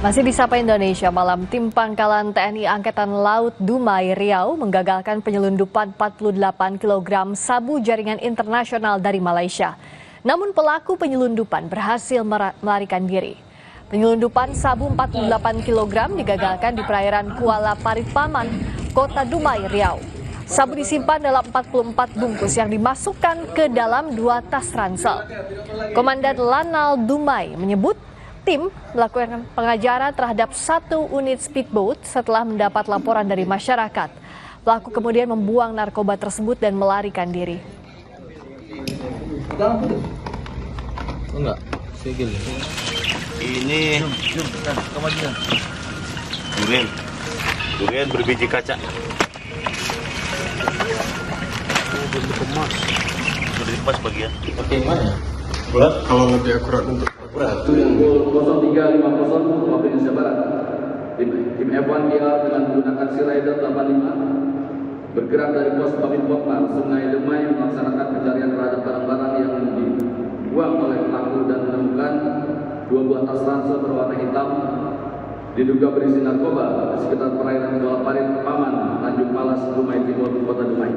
Masih di Sapa Indonesia Malam, tim Pangkalan TNI Angkatan Laut Dumai Riau menggagalkan penyelundupan 48 kg sabu jaringan internasional dari Malaysia. Namun pelaku penyelundupan berhasil melarikan diri. Penyelundupan sabu 48 kg digagalkan di perairan Kuala Paritpaman, Kota Dumai Riau. Sabu disimpan dalam 44 bungkus yang dimasukkan ke dalam 2 tas ransel. Komandan Lanal Dumai menyebut tim melakukan pengajaran terhadap 1 unit speedboat setelah mendapat laporan dari masyarakat. Pelaku kemudian membuang narkoba tersebut dan melarikan diri. Enggak, segel. Ini durian berbiji kaca. Bentuk emas. Sudah dikemas bagian. Pakai mana? Berat kalau lebih akurat untuk berat. Pukul 03.50 waktu Indonesia Barat. Tim F1 DR dengan menggunakan Sea Rider 85 bergerak dari pos Babin Pokmar, Sungai Lemai melaksanakan pencarian terhadap barang-barang yang dibuang oleh pelaku dan menemukan 2 buah tas ransel berwarna hitam diduga berisi narkoba di sekitar perairan Kuala Paritpaman, Tanjung Malas, Dumai Timur, Kota Dumai.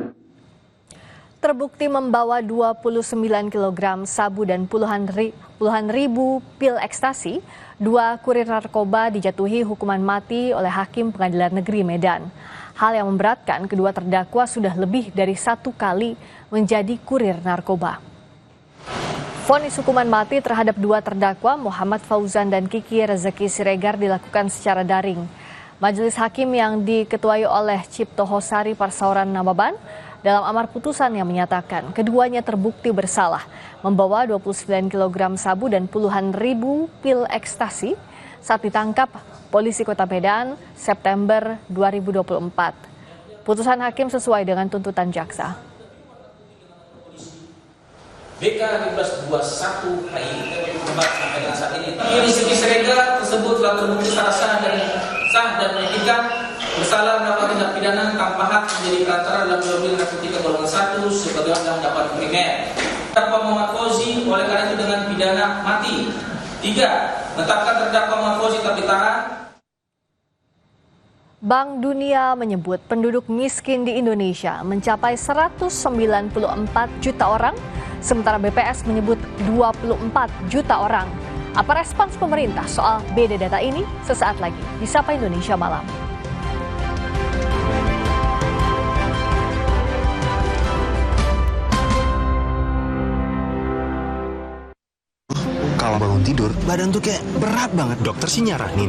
Terbukti membawa 29 kg sabu dan puluhan ribu pil ekstasi, 2 kurir narkoba dijatuhi hukuman mati oleh Hakim Pengadilan Negeri Medan. Hal yang memberatkan kedua terdakwa sudah lebih dari 1 kali menjadi kurir narkoba. Vonis hukuman mati terhadap 2 terdakwa Muhammad Fauzan dan Kiki Rezeki Siregar dilakukan secara daring. Majelis Hakim yang diketuai oleh Cipto Hosari Parsauran Nababan dalam amar putusan yang menyatakan keduanya terbukti bersalah membawa 29 kg sabu dan puluhan ribu pil ekstasi saat ditangkap polisi Kota Medan September 2024. Putusan hakim sesuai dengan tuntutan jaksa. BK 1521 HI tempat sampai dengan saat ini. Rezeki Siregar tersebut telah terbukti secara sah dan menyatakan bersalah melakukan tindak pidana tanpa hak menjadi perantara dalam jual beli narkotika golongan 1 sebagai dalam dapat primer. Terdakwa Muhammad Fauzi oleh karena itu dengan pidana mati. 3. Menetapkan terdakwa Muhammad Fauzi tetap ditahan. Bank Dunia menyebut penduduk miskin di Indonesia mencapai 194 juta orang, sementara BPS menyebut 24 juta orang. Apa respons pemerintah soal beda data ini? Sesaat lagi di Sapa Indonesia Malam. Kalau bangun tidur, badan tuh kayak berat banget. Dokter sih nyaranin